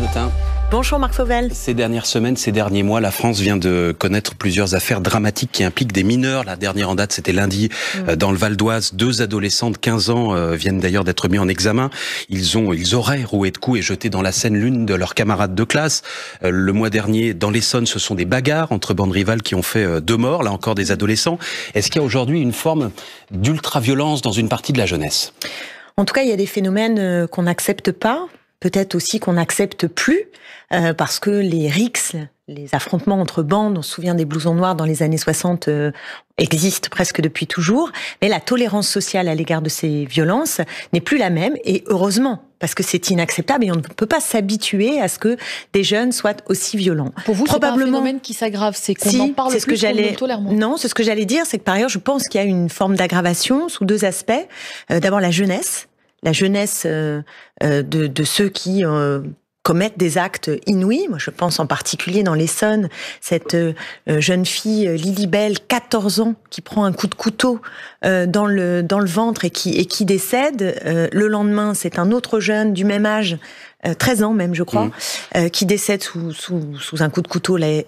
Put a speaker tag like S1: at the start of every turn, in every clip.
S1: matin.
S2: Bonjour Marc Fauvel.
S1: Ces dernières semaines, ces derniers mois, la France vient de connaître plusieurs affaires dramatiques qui impliquent des mineurs. La dernière en date, c'était lundi dans le Val d'Oise. 2 adolescents de 15 ans viennent d'ailleurs d'être mis en examen. Ils auraient roué de coups et jeté dans la Seine l'une de leurs camarades de classe. Le mois dernier, dans l'Essonne, ce sont des bagarres entre bandes rivales qui ont fait 2 morts, là encore des adolescents. Est-ce qu'il y a aujourd'hui une forme d'ultra-violence dans une partie de la jeunesse ?
S2: En tout cas, il y a des phénomènes qu'on n'accepte pas. Peut-être aussi qu'on n'accepte plus, parce que les rixes, les affrontements entre bandes, on se souvient des blousons noirs dans les années 60, existent presque depuis toujours. Mais la tolérance sociale à l'égard de ces violences n'est plus la même, et heureusement, parce que c'est inacceptable et on ne peut pas s'habituer à ce que des jeunes soient aussi violents.
S3: Pour vous, c'est pas un phénomène qui s'aggrave, c'est qu'on en parle plus, qu'on le tolère moins.
S2: Non, c'est ce que j'allais dire, c'est que par ailleurs, je pense qu'il y a une forme d'aggravation sous 2 aspects. D'abord, la jeunesse de ceux qui commettent des actes inouïs. Moi, je pense en particulier dans l'Essonne, cette jeune fille Lilibelle, 14 ans, qui prend un coup de couteau dans le ventre et qui décède. Le lendemain, c'est un autre jeune du même âge, 13 ans même, je crois, qui décède sous un coup de couteau là,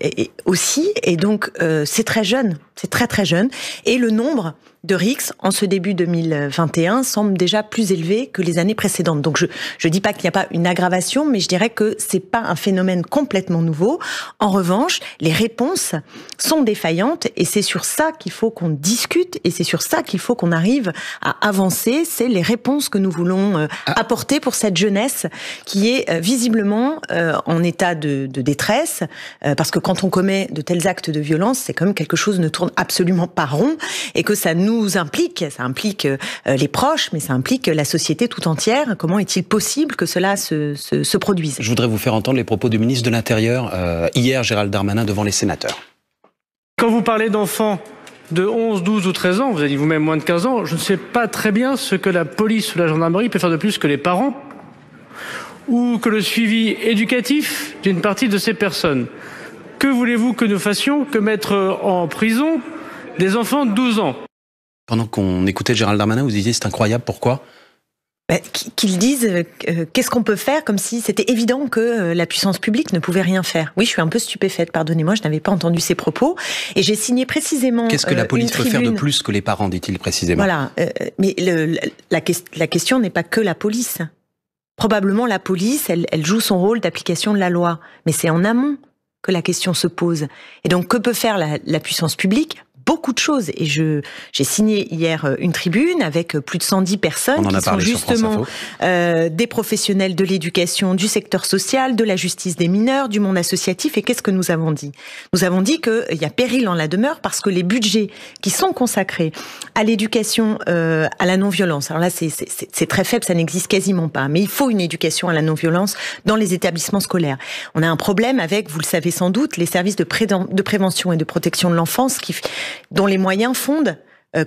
S2: aussi. Et donc, c'est très jeune, c'est très très jeune. Et le nombre de rixes en ce début 2021 semble déjà plus élevé que les années précédentes. Donc je dis pas qu'il n'y a pas une aggravation, mais je dirais que c'est pas un phénomène complètement nouveau. En revanche, les réponses sont défaillantes et c'est sur ça qu'il faut qu'on discute et c'est sur ça qu'il faut qu'on arrive à avancer. C'est les réponses que nous voulons apporter pour cette jeunesse qui est visiblement en état de détresse, parce que quand on commet de tels actes de violence, c'est quand même quelque chose qui ne tourne absolument pas rond et que ça implique les proches, mais ça implique la société tout entière. Comment est-il possible que cela se produise ?
S1: Je voudrais vous faire entendre les propos du ministre de l'Intérieur, hier, Gérald Darmanin, devant les sénateurs.
S4: Quand vous parlez d'enfants de 11, 12 ou 13 ans, vous avez dit vous-même moins de 15 ans, je ne sais pas très bien ce que la police ou la gendarmerie peut faire de plus que les parents ou que le suivi éducatif d'une partie de ces personnes. Que voulez-vous que nous fassions que mettre en prison des enfants de 12 ans ?
S1: Pendant qu'on écoutait Gérald Darmanin, vous disiez c'est incroyable, pourquoi ?
S2: Qu'ils disent qu'est-ce qu'on peut faire, comme si c'était évident que la puissance publique ne pouvait rien faire. Oui, je suis un peu stupéfaite, pardonnez-moi, je n'avais pas entendu ces propos. Et j'ai signé précisément
S1: Qu'est-ce que la police peut faire de plus que les parents, dit-il précisément ?
S2: Voilà, mais la question n'est pas que la police. Probablement la police, elle joue son rôle d'application de la loi. Mais c'est en amont que la question se pose. Et donc, que peut faire la puissance publique ? Beaucoup de choses. Et j'ai signé hier une tribune avec plus de 110 personnes qui sont justement des professionnels de l'éducation, du secteur social, de la justice des mineurs, du monde associatif. Et qu'est-ce que nous avons dit ? Nous avons dit qu'il y a péril en la demeure parce que les budgets qui sont consacrés à l'éducation à la non-violence, alors là c'est très faible, ça n'existe quasiment pas, mais il faut une éducation à la non-violence dans les établissements scolaires. On a un problème avec, vous le savez sans doute, les services de prévention et de protection de l'enfance dont les moyens fondent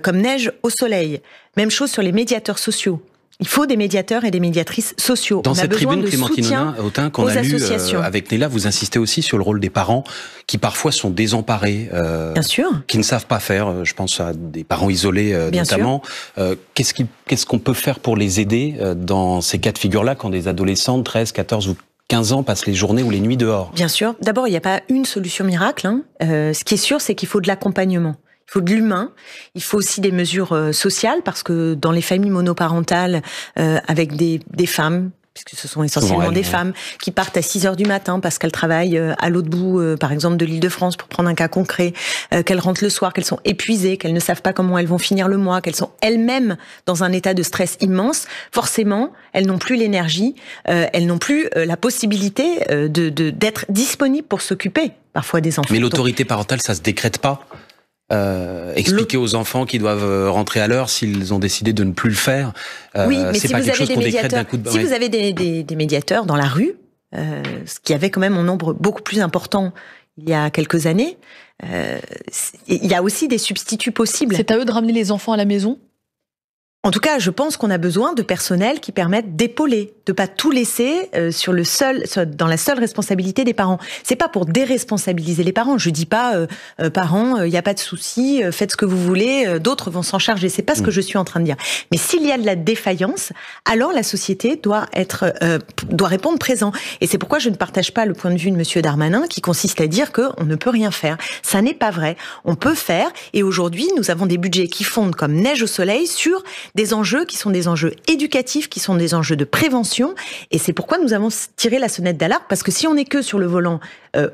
S2: comme neige au soleil. Même chose sur les médiateurs sociaux. Il faut des médiateurs et des médiatrices sociaux.
S1: Dans cette tribune, Clémentine Autain, qu'on a lue avec Néla, vous insistez aussi sur le rôle des parents qui parfois sont désemparés,
S2: bien sûr,
S1: qui ne savent pas faire. Je pense à des parents isolés notamment. Qu'est-ce qu'on peut faire pour les aider dans ces cas de figure-là quand des adolescents de 13, 14 ou 15 ans passent les journées ou les nuits dehors?
S2: Bien sûr. D'abord, il n'y a pas une solution miracle. Ce qui est sûr, c'est qu'il faut de l'accompagnement. Il faut de l'humain, il faut aussi des mesures sociales, parce que dans les familles monoparentales, avec des femmes, puisque ce sont essentiellement des femmes, qui partent à 6h du matin parce qu'elles travaillent à l'autre bout, par exemple, de l'Île-de-France, pour prendre un cas concret, qu'elles rentrent le soir, qu'elles sont épuisées, qu'elles ne savent pas comment elles vont finir le mois, qu'elles sont elles-mêmes dans un état de stress immense, forcément, elles n'ont plus l'énergie, elles n'ont plus la possibilité d'être disponibles pour s'occuper, parfois, des enfants.
S1: Mais l'autorité parentale, ça se décrète pas ? Expliquer aux enfants qu'ils doivent rentrer à l'heure s'ils ont décidé de ne plus le faire.
S2: Oui, mais
S1: c'est
S2: si
S1: pas
S2: vous
S1: quelque
S2: avez
S1: chose qu'on décrète d'un coup de
S2: si vous avez des médiateurs dans la rue, ce qui avait quand même un nombre beaucoup plus important il y a quelques années, il y a aussi des substituts possibles.
S3: C'est à eux de ramener les enfants à la maison ?
S2: En tout cas, je pense qu'on a besoin de personnel qui permettent d'épauler, de pas tout laisser dans la seule responsabilité des parents. C'est pas pour déresponsabiliser les parents. Je dis pas parents, il y a pas de souci, faites ce que vous voulez, d'autres vont s'en charger. C'est pas ce que je suis en train de dire. Mais s'il y a de la défaillance, alors la société doit répondre présent. Et c'est pourquoi je ne partage pas le point de vue de Monsieur Darmanin qui consiste à dire que on ne peut rien faire. Ça n'est pas vrai. On peut faire. Et aujourd'hui, nous avons des budgets qui fondent comme neige au soleil sur des enjeux qui sont des enjeux éducatifs, qui sont des enjeux de prévention. Et c'est pourquoi nous avons tiré la sonnette d'alarme, parce que si on n'est que sur le volant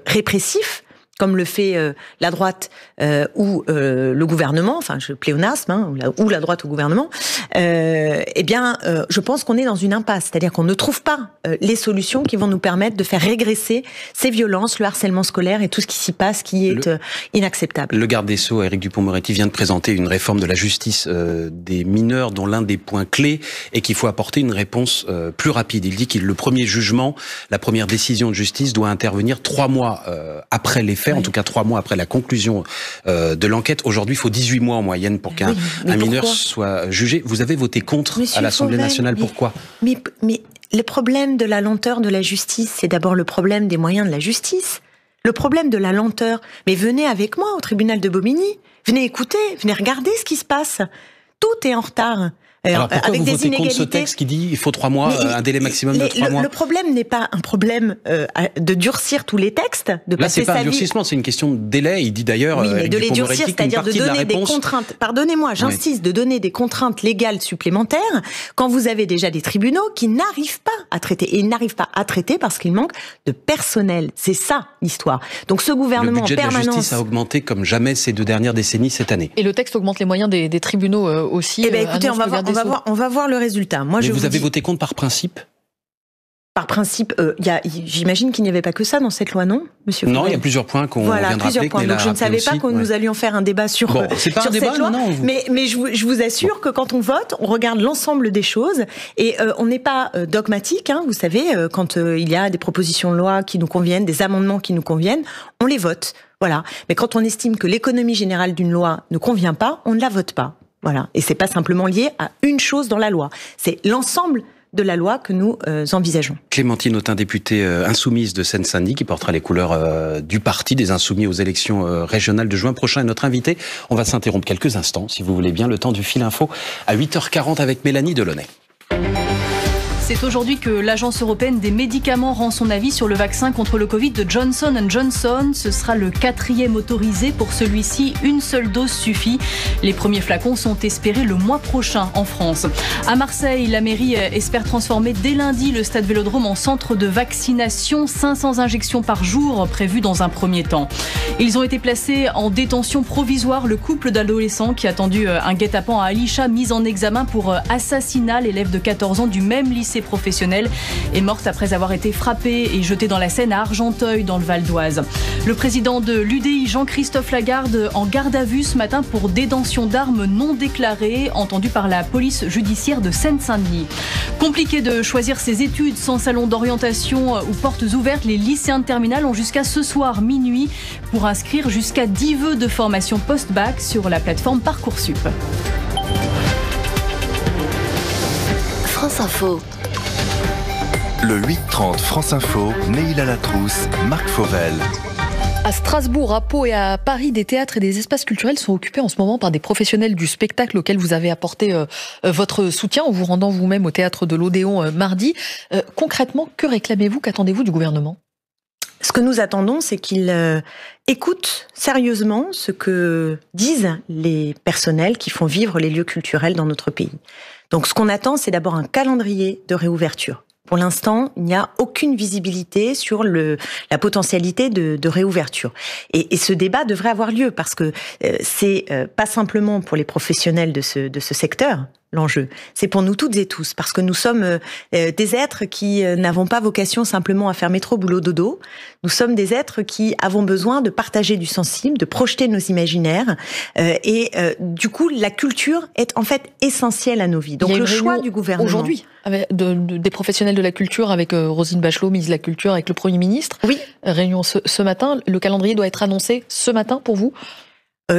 S2: répressif, comme le fait la droite ou le gouvernement, enfin je pléonasme, ou la droite au gouvernement, je pense qu'on est dans une impasse. C'est-à-dire qu'on ne trouve pas les solutions qui vont nous permettre de faire régresser ces violences, le harcèlement scolaire et tout ce qui s'y passe qui est inacceptable.
S1: Le garde des Sceaux, Éric Dupond-Moretti, vient de présenter une réforme de la justice des mineurs dont l'un des points clés est qu'il faut apporter une réponse plus rapide. Il dit que le premier jugement, la première décision de justice doit intervenir 3 mois après les faits. En tout cas 3 mois après la conclusion de l'enquête. Aujourd'hui, il faut 18 mois en moyenne pour qu'un mineur soit jugé. Vous avez voté contre à l'Assemblée nationale. Pourquoi ?
S2: Mais le problème de la lenteur de la justice, c'est d'abord le problème des moyens de la justice. Le problème de la lenteur, mais venez avec moi au tribunal de Bobigny. Venez écouter, venez regarder ce qui se passe. Tout est en retard.
S1: Alors pourquoi avec vous votez contre ce texte qui dit il faut 3 mois, un délai maximum de 3 mois ?
S2: Le problème n'est pas un problème de durcir tous les textes, de
S1: là,
S2: passer sa vie...
S1: Là, c'est pas un durcissement, c'est une question de délai. Il dit d'ailleurs...
S2: Oui, mais de les durcir, c'est-à-dire de donner des contraintes... Pardonnez-moi, j'insiste, de donner des contraintes légales supplémentaires quand vous avez déjà des tribunaux qui n'arrivent pas à traiter. Et ils n'arrivent pas à traiter parce qu'il manque de personnel. C'est ça, l'histoire. Donc ce gouvernement en permanence...
S1: Le budget de la justice a augmenté comme jamais ces 2 dernières décennies cette année.
S3: Et le texte augmente les moyens des tribunaux aussi.
S2: Eh bien, écoutez, on va voir le résultat. Moi,
S1: mais vous avez voté contre par principe ?
S2: Par principe, j'imagine qu'il n'y avait pas que ça dans cette loi, non, Monsieur Fouvel ?
S1: Non, il y a plusieurs points qu'on vient de rappeler.
S2: Donc je ne savais pas que nous allions faire un débat sur
S1: c'est pas
S2: sur
S1: un débat,
S2: cette loi.
S1: Non.
S2: Mais je vous assure que quand on vote, on regarde l'ensemble des choses et on n'est pas dogmatique. Vous savez, quand il y a des propositions de loi qui nous conviennent, des amendements qui nous conviennent, on les vote. Voilà. Mais quand on estime que l'économie générale d'une loi ne convient pas, on ne la vote pas. Voilà. Et c'est pas simplement lié à une chose dans la loi. C'est l'ensemble de la loi que nous envisageons.
S1: Clémentine Autain, députée insoumise de Seine-Saint-Denis, qui portera les couleurs du parti des Insoumis aux élections régionales de juin prochain, est notre invitée. On va s'interrompre quelques instants, si vous voulez bien, le temps du fil info à 8h40 avec Mélanie Delaunay.
S3: C'est aujourd'hui que l'Agence européenne des médicaments rend son avis sur le vaccin contre le Covid de Johnson & Johnson. Ce sera le 4e autorisé. Pour celui-ci, une seule dose suffit. Les premiers flacons sont espérés le mois prochain en France. À Marseille, la mairie espère transformer dès lundi le stade Vélodrome en centre de vaccination. 500 injections par jour prévues dans un premier temps. Ils ont été placés en détention provisoire. Le couple d'adolescents qui a tendu un guet-apens à Alichat, mis en examen pour assassinat. L'élève de 14 ans du même lycée professionnelle est morte après avoir été frappée et jetée dans la Seine à Argenteuil dans le Val d'Oise. Le président de l'UDI, Jean-Christophe Lagarde, en garde à vue ce matin pour détention d'armes non déclarées, entendu par la police judiciaire de Seine-Saint-Denis. Compliqué de choisir ses études sans salon d'orientation ou portes ouvertes, les lycéens de terminale ont jusqu'à ce soir minuit pour inscrire jusqu'à 10 vœux de formation post-bac sur la plateforme Parcoursup.
S5: France Info.
S6: Le 8-30 France Info, Neila Latrousse, Marc Fauvel.
S3: À Strasbourg, à Pau et à Paris, des théâtres et des espaces culturels sont occupés en ce moment par des professionnels du spectacle auxquels vous avez apporté votre soutien en vous rendant vous-même au théâtre de l'Odéon mardi. Concrètement, que réclamez-vous, qu'attendez-vous du gouvernement ?
S2: Ce que nous attendons, c'est qu'il écoute sérieusement ce que disent les personnels qui font vivre les lieux culturels dans notre pays. Donc ce qu'on attend, c'est d'abord un calendrier de réouverture. Pour l'instant, il n'y a aucune visibilité sur la potentialité de réouverture. Et ce débat devrait avoir lieu parce que c'est pas simplement pour les professionnels de ce secteur l'enjeu. C'est pour nous toutes et tous, parce que nous sommes des êtres qui n'avons pas vocation simplement à faire métro, boulot, dodo. Nous sommes des êtres qui avons besoin de partager du sensible, de projeter nos imaginaires. Du coup, la culture est en fait essentielle à nos vies. Donc le choix du gouvernement...
S3: Aujourd'hui, avec des professionnels de la culture, avec Roselyne Bachelot, ministre de la Culture, avec le Premier ministre.
S2: Oui.
S3: Réunion ce matin. Le calendrier doit être annoncé ce matin pour vous ?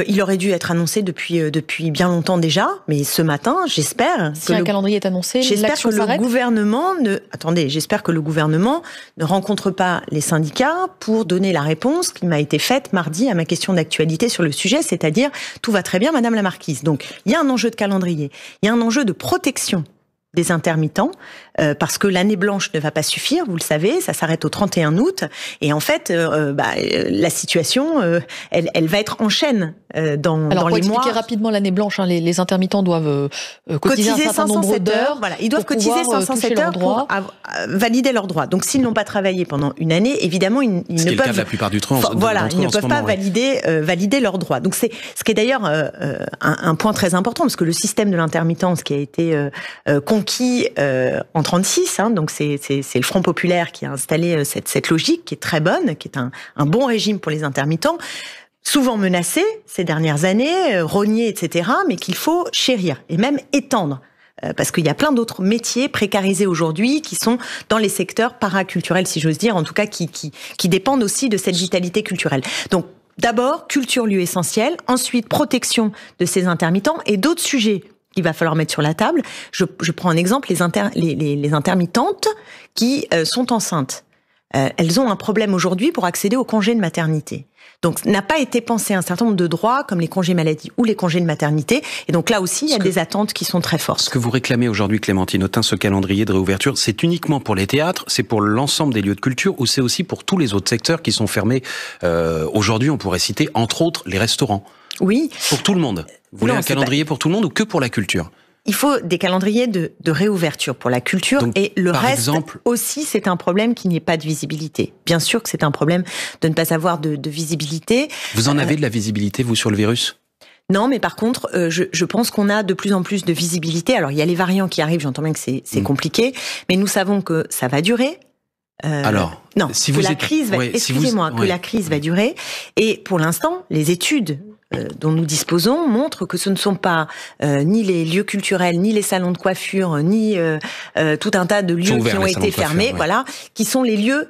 S2: Il aurait dû être annoncé depuis bien longtemps déjà, mais ce matin, j'espère
S7: si un calendrier est annoncé, l'action s'arrête.
S2: J'espère que le gouvernement ne rencontre pas les syndicats pour donner la réponse qui m'a été faite mardi à ma question d'actualité sur le sujet, c'est-à-dire tout va très bien, Madame la Marquise. Donc il y a un enjeu de calendrier, il y a un enjeu de protection des intermittents, parce que l'année blanche ne va pas suffire, vous le savez, ça s'arrête au 31 août, et en fait, la situation, elle va être en chaîne dans les mois.
S7: Alors, pour expliquer rapidement l'année blanche, hein, les intermittents doivent cotiser un certain nombre d'heures.
S2: Voilà, ils doivent cotiser 507 heures pour valider leurs droits. Donc, s'ils n'ont pas travaillé pendant une année, évidemment, ils ne peuvent...
S1: la plupart du temps.
S2: Voilà, ils ne peuvent pas valider leurs droits. Donc, c'est ce qui est d'ailleurs un point très important, parce que le système de l'intermittence qui a été conquis en 36, hein, donc c'est le Front populaire qui a installé cette logique qui est très bonne, qui est un bon régime pour les intermittents, souvent menacés ces dernières années, rognés, etc., mais qu'il faut chérir et même étendre. Parce qu'il y a plein d'autres métiers précarisés aujourd'hui qui sont dans les secteurs paraculturels, si j'ose dire, en tout cas qui dépendent aussi de cette vitalité culturelle. Donc, d'abord, culture, lieu essentiel, ensuite, protection de ces intermittents et d'autres sujets qu'il va falloir mettre sur la table. Je prends un exemple, les intermittentes qui sont enceintes. Elles ont un problème aujourd'hui pour accéder au congé de maternité. Donc, n'a pas été pensé un certain nombre de droits, comme les congés maladie ou les congés de maternité. Et donc là aussi, il y a des attentes qui sont très fortes. Ce
S1: que vous réclamez aujourd'hui, Clémentine Autain, ce calendrier de réouverture, c'est uniquement pour les théâtres, c'est pour l'ensemble des lieux de culture, ou c'est aussi pour tous les autres secteurs qui sont fermés aujourd'hui, on pourrait citer, entre autres, les restaurants.
S2: Oui.
S1: Pour tout le monde. Vous voulez un calendrier pour tout le monde ou que pour la culture ?
S2: Il faut des calendriers de réouverture pour la culture. Donc, et le reste aussi, c'est un problème qu'il n'y ait pas de visibilité. Bien sûr que c'est un problème de ne pas avoir de visibilité.
S1: Vous en avez de la visibilité, vous, sur le virus ?
S2: Non, mais par contre, je pense qu'on a de plus en plus de visibilité. Alors, il y a les variants qui arrivent, j'entends bien que c'est compliqué, mais nous savons que ça va durer.
S1: Alors,
S2: non, si que la crise va durer. Et pour l'instant, les études dont nous disposons montrent que ce ne sont pas ni les lieux culturels, ni les salons de coiffure, ni tout un tas de lieux qui ont été fermés, voilà, qui sont les lieux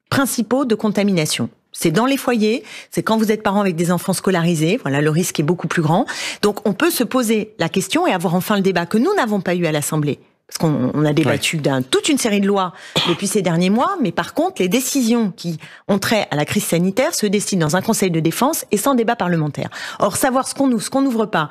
S2: principaux de contamination. C'est dans les foyers, c'est quand vous êtes parent avec des enfants scolarisés, voilà, le risque est beaucoup plus grand. Donc on peut se poser la question et avoir enfin le débat que nous n'avons pas eu à l'Assemblée. Parce qu'on a débattu toute une série de lois depuis ces derniers mois, mais par contre, les décisions qui ont trait à la crise sanitaire se décident dans un conseil de défense et sans débat parlementaire. Or, savoir ce qu'on ouvre, ce qu'on n'ouvre pas,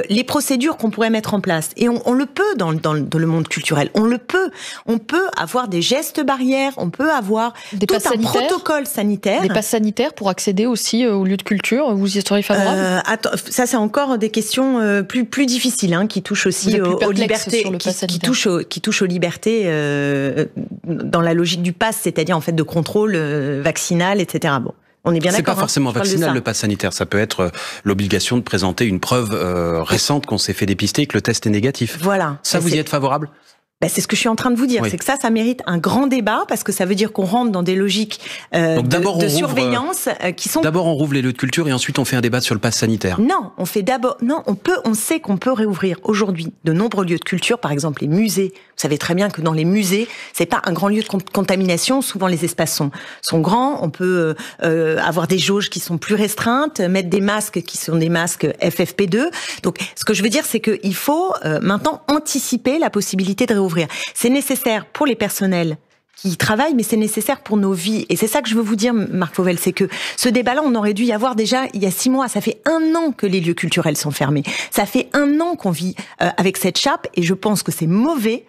S2: les procédures qu'on pourrait mettre en place, et on le peut dans le monde culturel, on le peut. On peut avoir des gestes barrières, on peut avoir tout un protocole sanitaire.
S7: Des passes sanitaires pour accéder aussi aux lieux de culture, vous y seriez favorable ?
S2: Ça, c'est encore des questions plus difficiles, hein, qui touchent aussi aux libertés, qui touche aux libertés dans la logique du pass, c'est-à-dire en fait de contrôle vaccinal, etc. Bon, on est bien d'accord.
S1: C'est pas forcément vaccinal le pass sanitaire, ça peut être l'obligation de présenter une preuve récente qu'on s'est fait dépister et que le test est négatif.
S2: Voilà.
S1: Ça, vous y êtes favorable ?
S2: C'est ce que je suis en train de vous dire, c'est que ça mérite un grand débat, parce que ça veut dire qu'on rentre dans des logiques de surveillance qui sont...
S1: D'abord on rouvre les lieux de culture et ensuite on fait un débat sur le pass sanitaire.
S2: Non, on sait qu'on peut réouvrir aujourd'hui de nombreux lieux de culture, par exemple les musées. Vous savez très bien que dans les musées, c'est pas un grand lieu de contamination, souvent les espaces sont grands, on peut avoir des jauges qui sont plus restreintes, mettre des masques qui sont des masques FFP2. Donc ce que je veux dire, c'est qu'il faut maintenant anticiper la possibilité de réouvrir. C'est nécessaire pour les personnels qui y travaillent, mais c'est nécessaire pour nos vies. Et c'est ça que je veux vous dire, Marc Fauvel, c'est que ce débat-là, on aurait dû y avoir déjà il y a 6 mois. Ça fait 1 an que les lieux culturels sont fermés. Ça fait 1 an qu'on vit avec cette chape, et je pense que c'est mauvais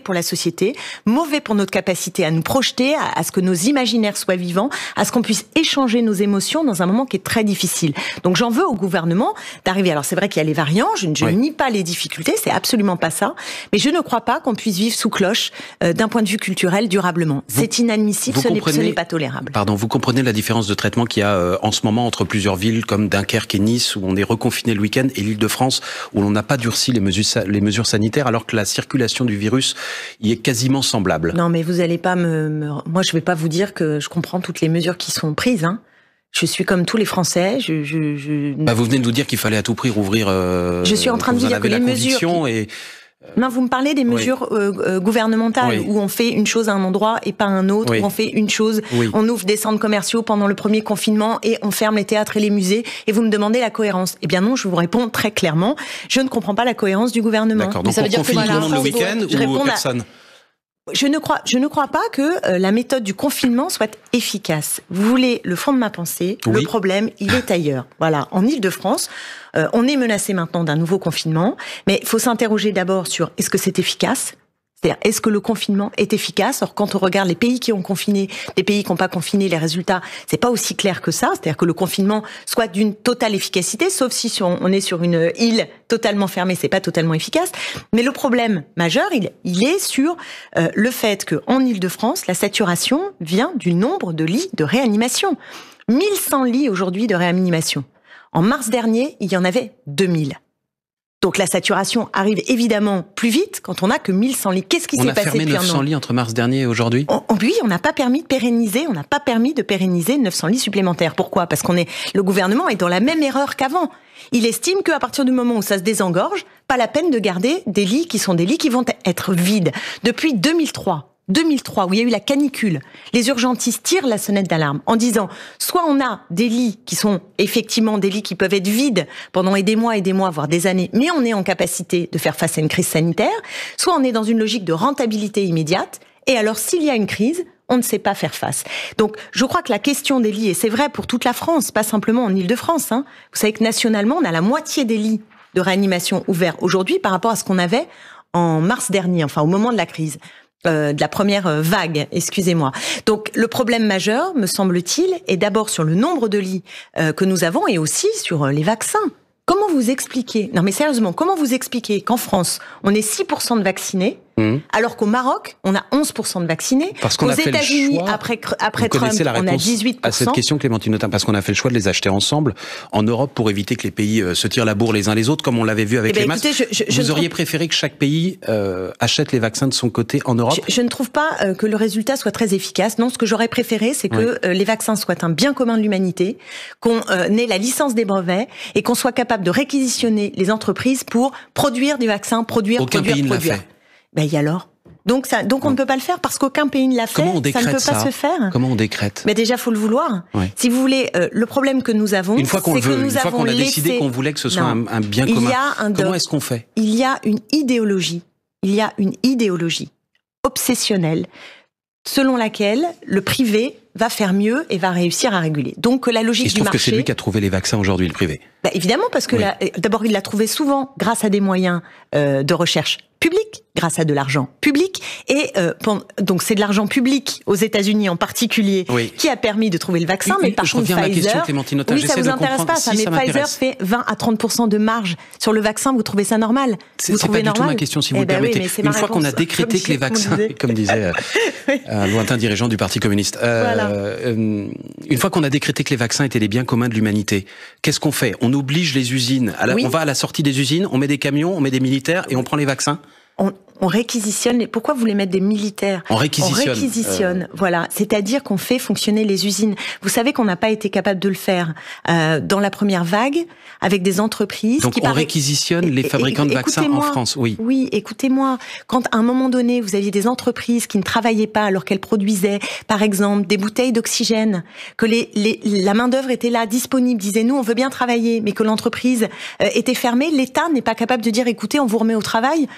S2: pour la société, mauvais pour notre capacité à nous projeter, à ce que nos imaginaires soient vivants, à ce qu'on puisse échanger nos émotions dans un moment qui est très difficile. Donc j'en veux au gouvernement d'arriver. Alors c'est vrai qu'il y a les variants, je ne nie pas les difficultés, c'est absolument pas ça, mais je ne crois pas qu'on puisse vivre sous cloche d'un point de vue culturel durablement. C'est inadmissible, ce n'est pas tolérable.
S1: Pardon, vous comprenez la différence de traitement qu'il y a en ce moment entre plusieurs villes comme Dunkerque et Nice, où on est reconfiné le week-end, et l'Île-de-France, où l'on n'a pas durci les mesures sanitaires, alors que la circulation du virus y est quasiment semblable.
S2: Non, mais vous allez pas moi, je vais pas vous dire que je comprends toutes les mesures qui sont prises, hein. Je suis comme tous les Français.
S1: Vous venez de nous dire qu'il fallait à tout prix rouvrir.
S2: Je suis en train de vous dire que les mesures Non, vous me parlez des mesures gouvernementales où on fait une chose à un endroit et pas à un autre, où on fait une chose, on ouvre des centres commerciaux pendant le premier confinement et on ferme les théâtres et les musées, et vous me demandez la cohérence. Eh bien non, je vous réponds très clairement, je ne comprends pas la cohérence du gouvernement.
S1: D'accord, donc ça veut dire que tout le monde le week-end ou personne?
S2: Je ne crois pas que la méthode du confinement soit efficace. Vous voulez le fond de ma pensée, le problème, il est ailleurs. Voilà, en Île-de-France, on est menacé maintenant d'un nouveau confinement, mais il faut s'interroger d'abord sur est-ce que c'est efficace ? C'est-à-dire, est-ce que le confinement est efficace ? Or, quand on regarde les pays qui ont confiné, les pays qui n'ont pas confiné, les résultats, c'est pas aussi clair que ça. C'est-à-dire que le confinement soit d'une totale efficacité, sauf si on est sur une île totalement fermée, c'est pas totalement efficace. Mais le problème majeur, il est sur le fait qu'en Île-de-France, la saturation vient du nombre de lits de réanimation. 1100 lits aujourd'hui de réanimation. En mars dernier, il y en avait 2000. Donc la saturation arrive évidemment plus vite quand on n'a que 1100 lits. Qu'est-ce qui s'est passé depuis un an ?
S1: On a fermé 900 lits entre mars dernier et aujourd'hui ?
S2: Oui, on n'a pas permis de pérenniser 900 lits supplémentaires. Pourquoi ? Parce le gouvernement est dans la même erreur qu'avant. Il estime qu'à partir du moment où ça se désengorge, pas la peine de garder des lits qui sont des lits qui vont être vides. Depuis 2003, où il y a eu la canicule, les urgentistes tirent la sonnette d'alarme en disant soit on a des lits qui sont effectivement des lits qui peuvent être vides pendant des mois, voire des années, mais on est en capacité de faire face à une crise sanitaire, soit on est dans une logique de rentabilité immédiate, et alors s'il y a une crise, on ne sait pas faire face. Donc je crois que la question des lits, et c'est vrai pour toute la France, pas simplement en Île-de-France, vous savez que nationalement, on a la moitié des lits de réanimation ouverts aujourd'hui par rapport à ce qu'on avait en mars dernier, enfin au moment de la crise. De la première vague, excusez-moi. Donc le problème majeur, me semble-t-il, est d'abord sur le nombre de lits que nous avons et aussi sur les vaccins. Comment vous expliquez, non mais sérieusement, comment vous expliquez qu'en France, on est 6% de vaccinés, alors qu'au Maroc, on a 11% de vaccinés,
S1: parce qu'on a fait
S2: États-Unis,
S1: le choix,
S2: après Trump, on a 18%.
S1: À cette question, Clémentine Autain, parce qu'on a fait le choix de les acheter ensemble en Europe pour éviter que les pays se tirent la bourre les uns les autres, comme on l'avait vu avec les masques. Vous auriez préféré que chaque pays achète les vaccins de son côté en Europe ?
S2: Je ne trouve pas que le résultat soit très efficace. Non, ce que j'aurais préféré, c'est que les vaccins soient un bien commun de l'humanité, qu'on ait la licence des brevets et qu'on soit capable de réquisitionner les entreprises pour produire des vaccins, produire.
S1: Aucun pays ne l'a fait.
S2: Et alors ? Donc on ne peut pas le faire parce qu'aucun pays ne l'a fait.
S1: Comment on décrète
S2: ça ne peut pas se faire.
S1: Comment on décrète ?
S2: Mais déjà, faut le vouloir. Si vous voulez, le problème que nous avons,
S1: une fois qu'on a décidé qu'on voulait que ce soit un bien commun, comment est-ce qu'on fait ?
S2: Il y a une idéologie. Obsessionnelle selon laquelle le privé va faire mieux et va réussir à réguler. Donc la logique du marché... Il se trouve que c'est
S1: lui qui a trouvé les vaccins aujourd'hui, le privé.
S2: Évidemment, parce que d'abord, il l'a trouvé souvent grâce à des moyens de recherche publics, grâce à de l'argent public. Et donc c'est de l'argent public aux États-Unis en particulier qui a permis de trouver le vaccin. Mais par contre, Pfizer... ça vous intéresse pas, ça. Mais Pfizer fait 20 à 30% de marge sur le vaccin. Vous trouvez ça normal ?
S1: C'est pas du tout ma question, si vous le permettez. Une fois qu'on a décrété que les vaccins, comme disait un lointain dirigeant du Parti communiste, une fois qu'on a décrété que les vaccins étaient les biens communs de l'humanité, qu'est-ce qu'on fait ? On oblige les usines, on va à la sortie des usines, on met des camions, on met des militaires et on prend les vaccins ?
S2: On réquisitionne. Pourquoi vous voulez mettre des militaires ?
S1: On réquisitionne.
S2: Voilà. C'est-à-dire qu'on fait fonctionner les usines. Vous savez qu'on n'a pas été capable de le faire dans la première vague avec des entreprises.
S1: Donc on réquisitionne les fabricants de vaccins en France.
S2: Oui, écoutez-moi. Quand à un moment donné, vous aviez des entreprises qui ne travaillaient pas alors qu'elles produisaient, par exemple, des bouteilles d'oxygène, que la main d'œuvre était là, disponible, disait nous on veut bien travailler, mais que l'entreprise était fermée, l'État n'est pas capable de dire écoutez, on vous remet au travail.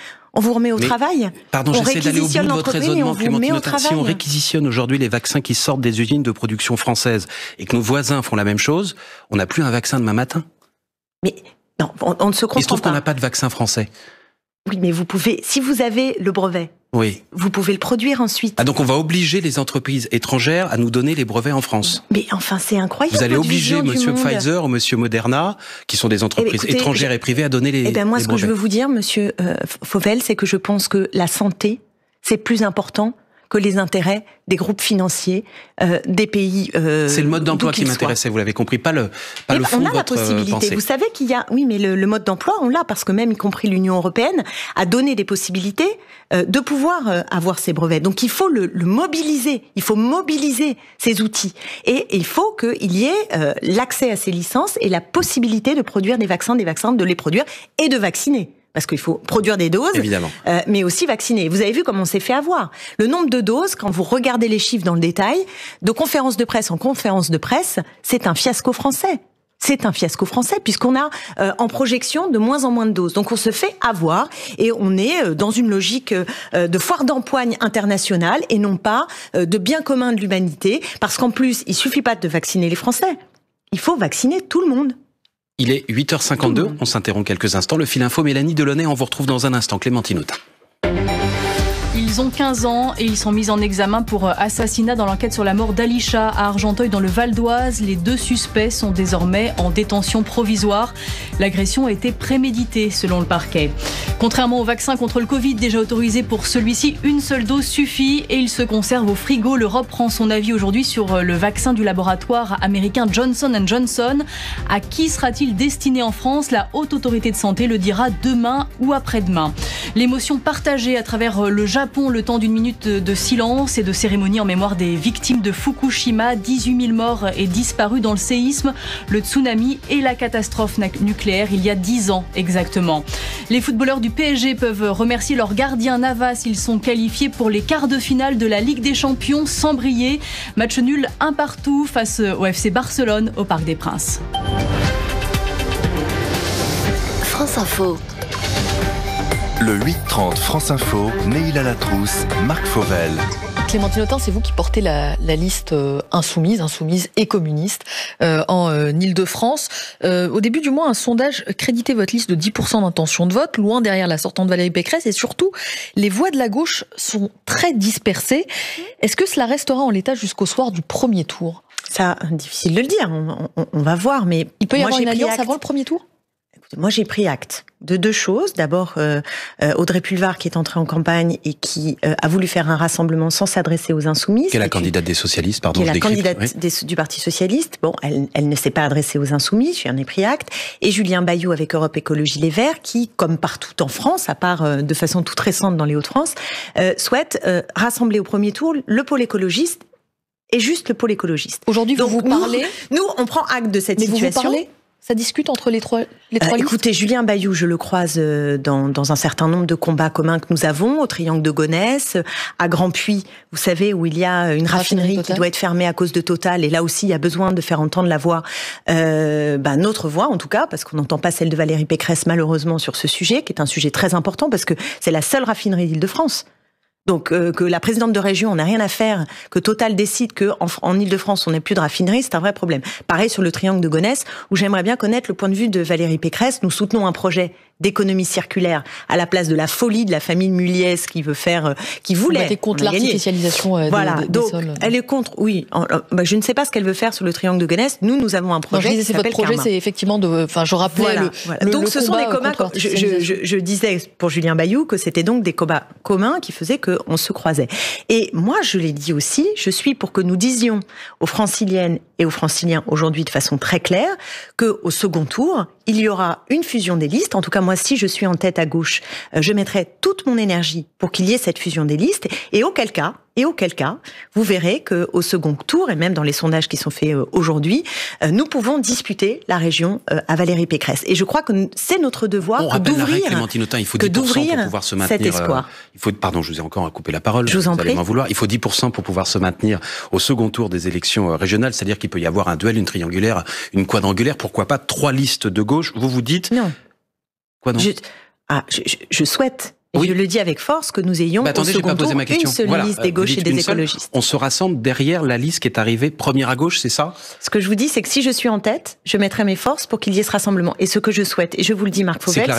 S1: Pardon, j'essaie d'aller au bout de votre raisonnement, Clémentine Autain. Si on réquisitionne aujourd'hui les vaccins qui sortent des usines de production françaises et que nos voisins font la même chose, on n'a plus un vaccin demain matin.
S2: Mais non, on ne se comprend pas.
S1: Il se trouve qu'on n'a pas de vaccin français.
S2: Oui, mais vous pouvez, si vous avez le brevet, vous pouvez le produire ensuite.
S1: Ah, donc on va obliger les entreprises étrangères à nous donner les brevets en France.
S2: Mais enfin, c'est incroyable.
S1: Vous allez obliger monsieur Pfizer ou monsieur Moderna, qui sont des entreprises étrangères et privées, à donner les brevets.
S2: Moi, ce que je veux vous dire, monsieur Fauvel, c'est que je pense que la santé, c'est plus important que les intérêts des groupes financiers des pays.
S1: C'est le mode d'emploi qui m'intéressait, vous l'avez compris, pas le fond de votre pensée. On a la possibilité.
S2: Vous savez qu'il y a, mais le mode d'emploi, on l'a parce que même y compris l'Union européenne a donné des possibilités de pouvoir avoir ces brevets. Donc il faut le mobiliser. Il faut mobiliser ces outils et il faut qu'il y ait l'accès à ces licences et la possibilité de produire des vaccins, de les produire et de vacciner. parce qu'il faut produire des doses, mais aussi vacciner. Vous avez vu comment on s'est fait avoir. Le nombre de doses, quand vous regardez les chiffres dans le détail, de conférence de presse en conférence de presse, c'est un fiasco français. C'est un fiasco français puisqu'on a en projection de moins en moins de doses. Donc on se fait avoir et on est dans une logique de foire d'empoigne internationale et non pas de bien commun de l'humanité. Parce qu'en plus, il suffit pas de vacciner les Français. Il faut vacciner tout le monde.
S1: Il est 8h52, on s'interrompt quelques instants. Le fil info, Mélanie Delaunay, on vous retrouve dans un instant. Clémentine Autain.
S3: Ils ont 15 ans et ils sont mis en examen pour assassinat dans l'enquête sur la mort d'Alisha à Argenteuil dans le Val d'Oise. Les 2 suspects sont désormais en détention provisoire. L'agression a été préméditée selon le parquet. Contrairement au vaccin contre le Covid déjà autorisé pour celui-ci, une seule dose suffit et il se conserve au frigo. L'Europe prend son avis aujourd'hui sur le vaccin du laboratoire américain Johnson & Johnson. À qui sera-t-il destiné en France? La Haute Autorité de Santé le dira demain ou après-demain. L'émotion partagée à travers le Japon, le temps d'une minute de silence et de cérémonie en mémoire des victimes de Fukushima. 18 000 morts et disparus dans le séisme, le tsunami et la catastrophe nucléaire il y a 10 ans exactement. Les footballeurs du PSG peuvent remercier leur gardien Navas. Ils sont qualifiés pour les quarts de finale de la Ligue des Champions sans briller. Match nul 1-1 face au FC Barcelone au Parc des Princes.
S5: France Info.
S6: Le 8-30 France Info, Neila Latrousse, Marc Fauvel.
S7: Clémentine Autain, c'est vous qui portez la liste insoumise et communiste en Ile-de-France. Au début du mois, un sondage créditait votre liste de 10% d'intention de vote, loin derrière la sortante Valérie Pécresse, et surtout, les voix de la gauche sont très dispersées. Est-ce que cela restera en l'état jusqu'au soir du premier tour?
S2: Ça, difficile de le dire, on va voir, mais...
S7: Il peut y avoir une alliance avant le premier tour?
S2: Moi, j'ai pris acte de 2 choses. D'abord, Audrey Pulvar, qui est entrée en campagne et qui a voulu faire un rassemblement sans s'adresser aux insoumis.
S1: Qui est la candidate des socialistes, pardon.
S2: Qui est la candidate du Parti socialiste. Bon, elle ne s'est pas adressée aux insoumis, j'en ai pris acte. Et Julien Bayou, avec Europe Écologie Les Verts, qui, comme partout en France, à part de façon toute récente dans les Hauts-de-France, souhaite rassembler au premier tour le pôle écologiste et juste le pôle écologiste.
S7: Aujourd'hui, vous parlez...
S2: Nous, on prend acte de cette situation.
S7: Vous parlez? Ça discute entre les trois listes.
S2: Écoutez, Julien Bayou, je le croise dans un certain nombre de combats communs que nous avons, au Triangle de Gonesse, à Grand-Puy, vous savez, où il y a une raffinerie qui doit être fermée à cause de Total, et là aussi, il y a besoin de faire entendre la voix, notre voix en tout cas, parce qu'on n'entend pas celle de Valérie Pécresse malheureusement sur ce sujet, qui est un sujet très important, parce que c'est la seule raffinerie d'Île-de-France. Donc que la présidente de région n'a rien à faire, que Total décide qu'en Île-de-France on n'ait plus de raffinerie, c'est un vrai problème. Pareil sur le Triangle de Gonesse, où j'aimerais bien connaître le point de vue de Valérie Pécresse. Nous soutenons un projet d'économie circulaire à la place de la folie de la famille Mulliez qui voulait. Vous
S7: êtes contre l'artificialisation des sols.
S2: Elle est contre. Oui. Je ne sais pas ce qu'elle veut faire sur le Triangle de Gonesse. Nous avons un projet.
S7: Non, je disais,
S2: votre
S7: projet, c'est effectivement je rappelais
S2: donc ce sont des combats. Je disais pour Julien Bayou que c'était donc des combats communs qui faisaient qu'on se croisait. Et moi, je l'ai dit aussi, je suis pour que nous disions aux Franciliennes et aux Franciliens aujourd'hui de façon très claire que au second tour, il y aura une fusion des listes. En tout cas, moi, si je suis en tête à gauche, je mettrai toute mon énergie pour qu'il y ait cette fusion des listes. Et auquel cas, vous verrez que au second tour, et même dans les sondages qui sont faits aujourd'hui, nous pouvons disputer la région à Valérie Pécresse. Et je crois que c'est notre devoir d'ouvrir.
S1: Clémentine Autain, il faut 10% pour pouvoir se maintenir.
S2: Cet espoir.
S1: Pardon, je vous ai encore coupé la parole.
S2: Je vous en prie.
S1: M'en vouloir. Il faut 10% pour pouvoir se maintenir au second tour des élections régionales. C'est-à-dire qu'il peut y avoir un duel, une triangulaire, une quadrangulaire. Pourquoi pas 3 listes de gauche? Vous dites
S2: non.
S1: Quoi non?
S2: Je souhaite. Oui. Je le dis avec force que nous ayons au second tour une seule liste des gauches et des écologistes.
S1: On se rassemble derrière la liste qui est arrivée première à gauche, c'est ça? Ce
S2: que je vous dis, c'est que si je suis en tête, je mettrai mes forces pour qu'il y ait ce rassemblement. Et ce que je souhaite, et je vous le dis, Marc Fauvel,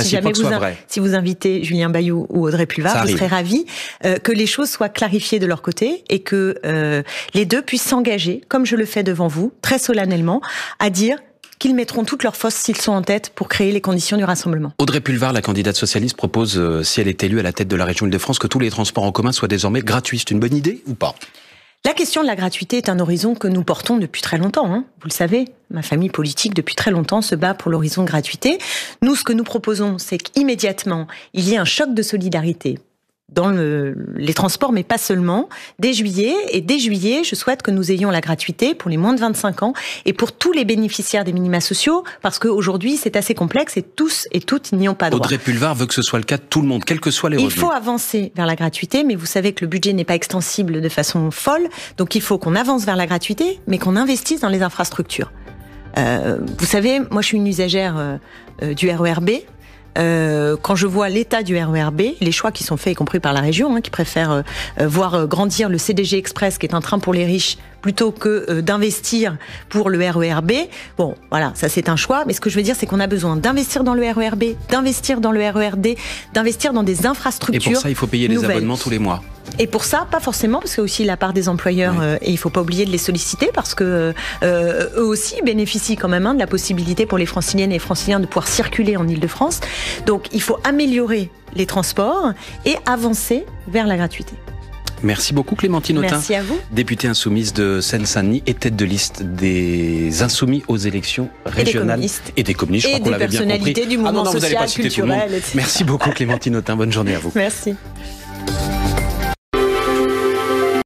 S2: si vous invitez Julien Bayou ou Audrey Pulvar, je serais ravie que les choses soient clarifiées de leur côté et que les deux puissent s'engager, comme je le fais devant vous, très solennellement, à dire qu'ils mettront toutes leurs forces s'ils sont en tête pour créer les conditions du rassemblement.
S1: Audrey Pulvar, la candidate socialiste, propose, si elle est élue à la tête de la région Île-de-France, que tous les transports en commun soient désormais gratuits. C'est une bonne idée ou pas?
S2: La question de la gratuité est un horizon que nous portons depuis très longtemps. Vous le savez, ma famille politique, depuis très longtemps, se bat pour l'horizon de gratuité. Nous, ce que nous proposons, c'est qu'immédiatement, il y ait un choc de solidarité dans les transports, mais pas seulement, dès juillet. Et dès juillet, je souhaite que nous ayons la gratuité pour les moins de 25 ans et pour tous les bénéficiaires des minima sociaux, parce qu'aujourd'hui, c'est assez complexe et tous et toutes n'y ont pas droit.
S1: Audrey Pulvar veut que ce soit le cas de tout le monde, quels que soient les revenus.
S2: Il faut avancer vers la gratuité, mais vous savez que le budget n'est pas extensible de façon folle, donc il faut qu'on avance vers la gratuité, mais qu'on investisse dans les infrastructures. Vous savez, moi je suis une usagère du RER-B. Quand je vois l'état du RER-B, les choix qui sont faits, y compris par la région, qui préfère voir grandir le CDG Express, qui est un train pour les riches, plutôt que d'investir pour le RER-B. Bon, voilà, ça c'est un choix. Mais ce que je veux dire, c'est qu'on a besoin d'investir dans le RER-B, d'investir dans le RER-D, d'investir dans des infrastructures.
S1: Et pour ça, il faut payer les abonnements tous les mois.
S2: Et pour ça, pas forcément, parce qu'il y a aussi la part des employeurs, et il faut pas oublier de les solliciter, parce que eux aussi bénéficient quand même de la possibilité pour les Franciliennes et les Franciliens de pouvoir circuler en Ile-de-France. Donc il faut améliorer les transports et avancer vers la gratuité.
S1: Merci beaucoup Clémentine Autain.
S2: Merci à vous.
S1: Députée insoumise de Seine-Saint-Denis et tête de liste des insoumis aux élections régionales
S2: et
S1: des communistes.
S2: Et des personnalités du mouvement social, culturel, etc.
S1: Merci beaucoup Clémentine Autain. Bonne journée à vous.
S2: Merci.